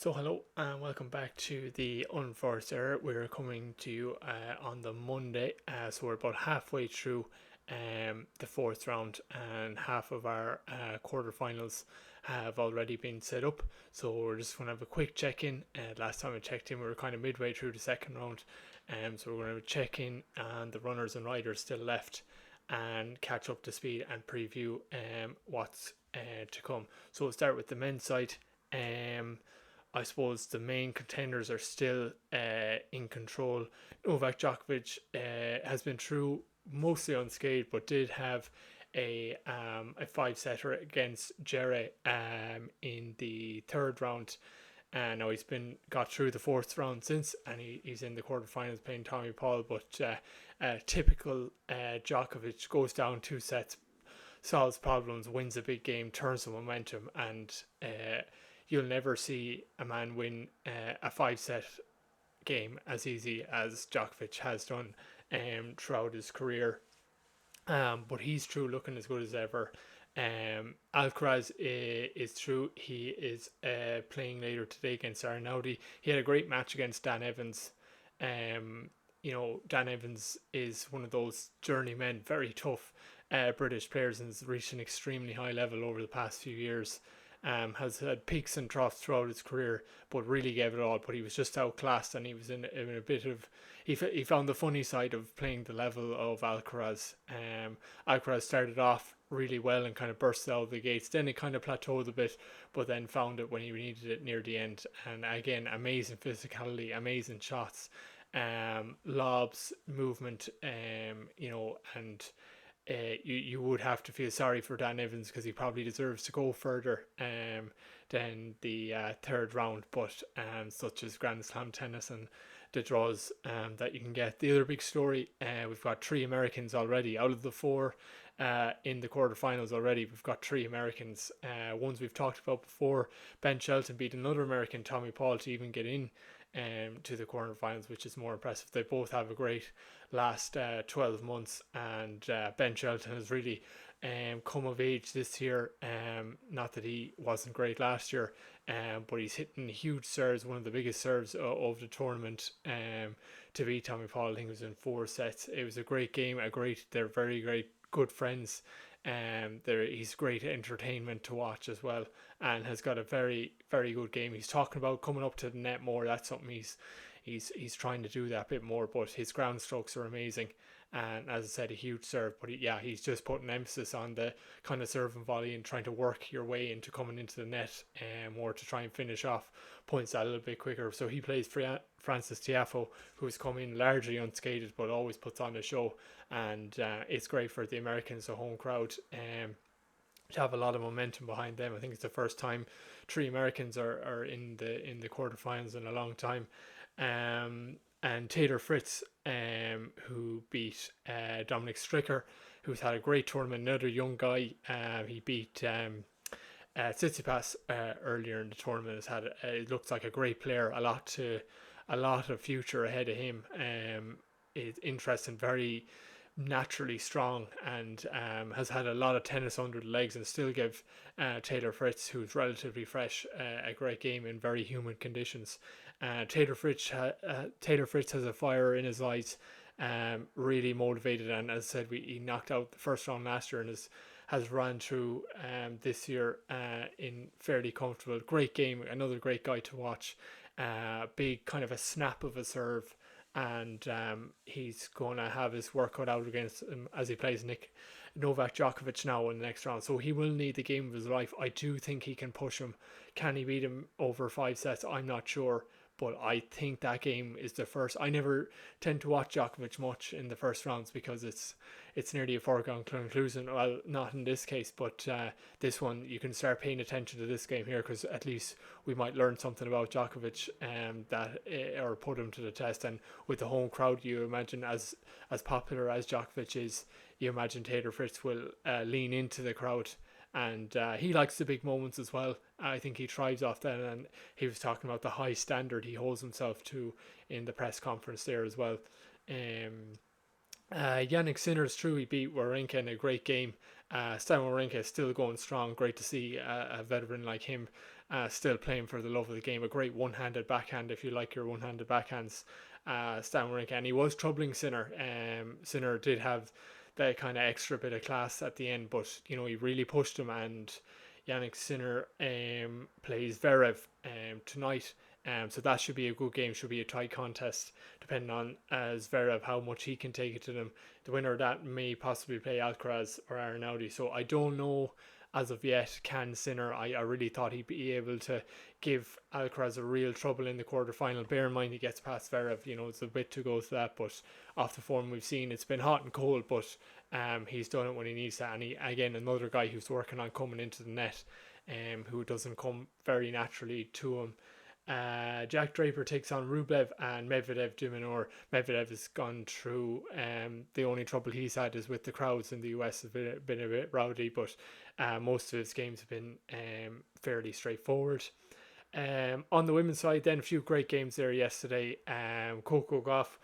So hello and welcome back to the Unforced Error. We're coming to you on the Monday, so we're about halfway through the fourth round, and half of our quarterfinals have already been set up. So we're just going to have a quick check-in. Last time I checked in, we were kind of midway through the second round, so we're going to check in on the runners and riders still left, and catch up to speed and preview what's to come. So we'll start with the men's side. I suppose the main contenders are still in control. Novak Djokovic has been through mostly unscathed, but did have a five setter against Jerry in the third round. And now he's been got through the fourth round since, and he's in the quarterfinals playing Tommy Paul. But typical Djokovic, goes down two sets, solves problems, wins a big game, turns the momentum, and you'll never see a man win a five set game as easy as Djokovic has done throughout his career. But he's through looking as good as ever. Alcaraz is through. He is playing later today against Arnaudi. He had a great match against Dan Evans. Dan Evans is one of those journeymen, very tough British players, and has reached an extremely high level over the past few years. Has had peaks and troughs throughout his career, but really gave it all. But he was just outclassed, and he was in a bit of. He found the funny side of playing the level of Alcaraz. Alcaraz started off really well and kind of burst out of the gates. Then it kind of plateaued a bit, but then found it when he needed it near the end. And again, amazing physicality, amazing shots, lobs, movement, and you would have to feel sorry for Dan Evans because he probably deserves to go further than the third round, but such as Grand Slam tennis and the draws that you can get. The other big story, we've got three Americans already out of the four in the quarterfinals already. We've got three Americans, ones we've talked about before. Ben Shelton beat another American, Tommy Paul, to even get in to the quarterfinals, which is more impressive. They both have a great last 12 months, and Ben Shelton has really come of age this year. Not that he wasn't great last year, but he's hitting huge serves, one of the biggest serves of the tournament, to beat Tommy Paul. I think it was in four sets. It was a great game. They're very great good friends. He's great entertainment to watch as well, and has got a very very good game. He's talking about coming up to the net more. That's something he's trying to do that a bit more. But his ground strokes are amazing, and as I said, a huge serve. But he's just putting emphasis on the kind of serve and volley and trying to work your way into coming into the net, more to try and finish off points a little bit quicker. So he plays Francis Tiafoe, who's come in largely unscathed but always puts on a show, and it's great for the Americans, the home crowd, to have a lot of momentum behind them. I think it's the first time three Americans are in the quarterfinals in a long time. And Taylor Fritz, who beat Dominic Stricker, who's had a great tournament, another young guy. He beat Tsitsipas earlier in the tournament. It looks like a great player. A lot of future ahead of him. Is interesting, very naturally strong, and has had a lot of tennis under the legs, and still give Taylor Fritz, who's relatively fresh, a great game in very humid conditions. Taylor Fritz has a fire in his eyes, really motivated, and as I said, he knocked out the first round last year and has run through this year in fairly comfortable. Great game, another great guy to watch. Big kind of a snap of a serve, and he's going to have his work cut out against him as he plays Novak Djokovic now in the next round. So he will need the game of his life. I do think he can push him. Can he beat him over five sets? I'm not sure, but I think that game is the first. I never tend to watch Djokovic much in the first rounds because it's nearly a foregone conclusion. Well, not in this case, but this one you can start paying attention to this game here, because at least we might learn something about Djokovic, or put him to the test. And with the home crowd, you imagine, as popular as Djokovic is, you imagine Taylor Fritz will lean into the crowd. And he likes the big moments as well. I think he thrives off that, and he was talking about the high standard he holds himself to in the press conference there as well. Yannick Sinner's true, he beat Wawrinka in a great game. Stan Wawrinka is still going strong. Great to see a veteran like him still playing for the love of the game. A great one-handed backhand if you like your one-handed backhands. Stan Wawrinka, and he was troubling Sinner. Sinner did have that kind of extra bit of class at the end, but he really pushed him. And Yannick Sinner plays Zverev tonight. So that should be a good game, should be a tight contest, depending on Zverev, how much he can take it to them. The winner of that may possibly play Alcaraz or Arenaudi. So I don't know as of yet, can Sinner. I really thought he'd be able to give Alcaraz a real trouble in the quarterfinal. Bear in mind he gets past Zverev, it's a bit to go to that, but off the form we've seen, it's been hot and cold, but he's done it when he needs to. And he, again, another guy who's working on coming into the net, who doesn't come very naturally to him. Jack Draper takes on Rublev and Medvedev de Minaur. Medvedev has gone through, the only trouble he's had is with the crowds in the US have been a bit rowdy, but most of his games have been fairly straightforward. On the women's side then, a few great games there yesterday. Coco Gauff,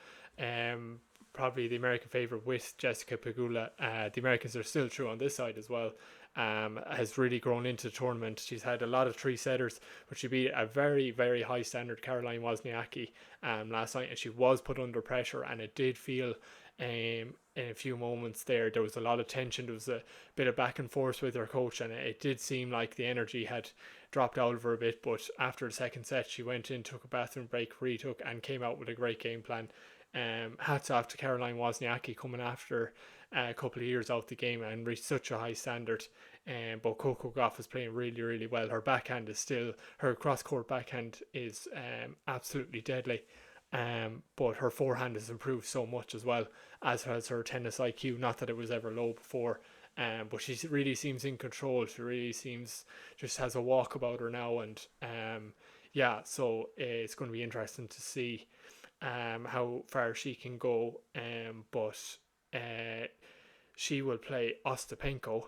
probably the American favourite with Jessica Pegula. The Americans are still true on this side as well. Has really grown into the tournament. She's had a lot of three setters, but she beat a very, very high standard Caroline Wozniacki last night, and she was put under pressure, and it did feel in a few moments there was a lot of tension. There was a bit of back and forth with her coach, and it did seem like the energy had dropped out of her a bit, but after the second set she went in, took a bathroom break, retook, and came out with a great game plan. Hats off to Caroline Wozniacki coming after a couple of years out the game and reached such a high standard. But Coco Gauff is playing really, really well. Her backhand is still, her cross-court backhand is absolutely deadly. But her forehand has improved so much as well, as has her tennis IQ. Not that it was ever low before, but she really seems in control. She really seems, just has a walk about her now. And so it's going to be interesting to see how far she can go. But she will play Ostapenko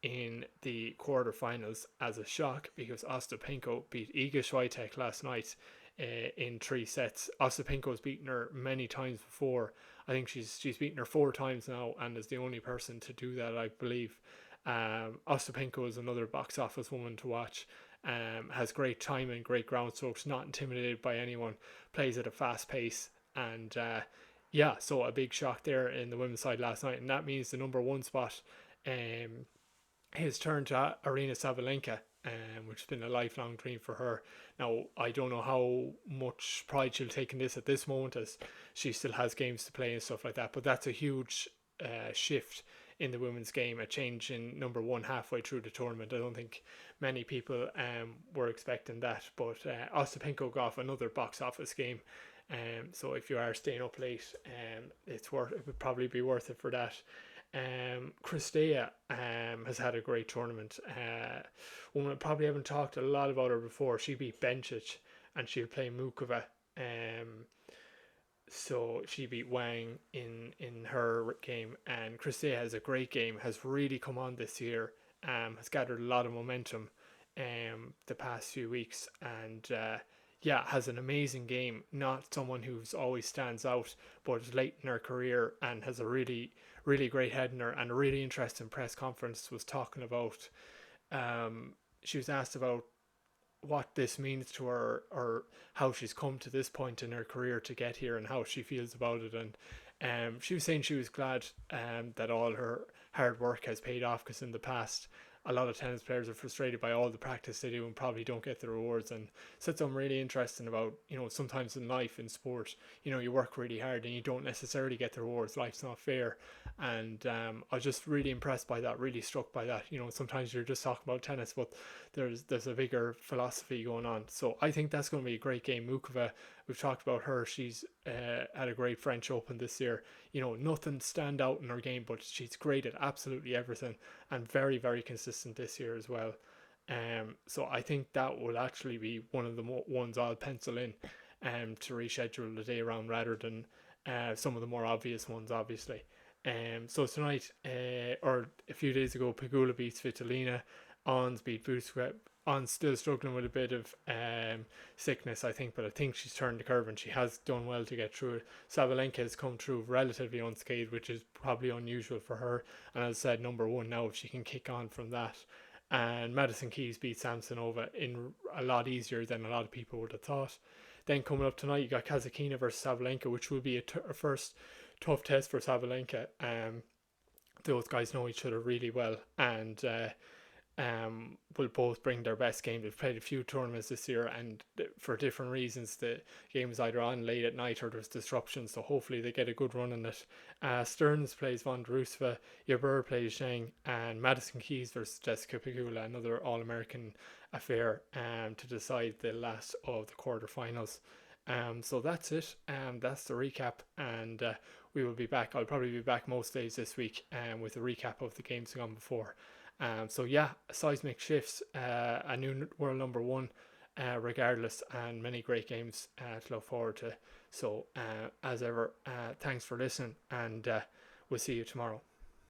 in the quarterfinals as a shock, because Ostapenko beat Iga Swiatek last night in 3 sets. Ostapenko's beaten her many times before. I think she's beaten her 4 times now, and is the only person to do that, I believe. Ostapenko is another box office woman to watch. Has great timing, great ground strokes, not intimidated by anyone, plays at a fast pace, and so a big shock there in the women's side last night, and that means the number 1 spot has turned to Aryna Sabalenka, which has been a lifelong dream for her. Now, I don't know how much pride she'll take in this at this moment, as she still has games to play and stuff like that, but that's a huge shift in the women's game, a change in number 1 halfway through the tournament. I don't think many people were expecting that, but Ostapenko Gauff, another box office game. So if you are staying up late, it would probably be worth it for that. Kristea has had a great tournament. We probably haven't talked a lot about her before. She beat Bencic, and she'll play Mukova. So she beat Wang in her game, and Kristea has a great game, has really come on this year, has gathered a lot of momentum the past few weeks, and has an amazing game. Not someone who's always stands out, but is late in her career and has a really, really great head in her. And a really interesting press conference was talking about, she was asked about what this means to her, or how she's come to this point in her career to get here, and how she feels about it. And she was saying she was glad that all her hard work has paid off, because in the past a lot of tennis players are frustrated by all the practice they do and probably don't get the rewards. And said something really interesting about, sometimes in life, in sport, you work really hard and you don't necessarily get the rewards. Life's not fair. And I was just really impressed by that, really struck by that. Sometimes you're just talking about tennis, but there's a bigger philosophy going on. So I think that's going to be a great game. Mukova, we've talked about her. She's had a great French Open this year. Nothing stand out in her game, but she's great at absolutely everything, and very, very consistent this year as well. So I think that will actually be one of the ones I'll pencil in to reschedule the day around, rather than some of the more obvious ones, obviously. So tonight, or a few days ago, Pegula beats Svitolina. Ons beat Vucevic. Ons still struggling with a bit of sickness, I think, but I think she's turned the curve and she has done well to get through it. Sabalenka has come through relatively unscathed, which is probably unusual for her. And as I said, number 1 now, if she can kick on from that. and Madison Keys beat Samsonova in a lot easier than a lot of people would have thought. Then coming up tonight, you got Kasatkina versus Sabalenka, which will be a first tough test for Sabalenka. Those guys know each other really well, and will both bring their best game. They've played a few tournaments this year, and for different reasons, the game is either on late at night or there's disruptions. So hopefully they get a good run in it. Stearns plays Vondrousova, Jabeur plays Zhang, and Madison Keys versus Jessica Pegula, another All-American affair, to decide the last of the quarterfinals. So that's it. That's the recap, and we will be back. I'll probably be back most days this week, with a recap of the games gone before. So yeah, seismic shifts, a new world number one, regardless, and many great games to look forward to. So as ever, thanks for listening, and we'll see you tomorrow.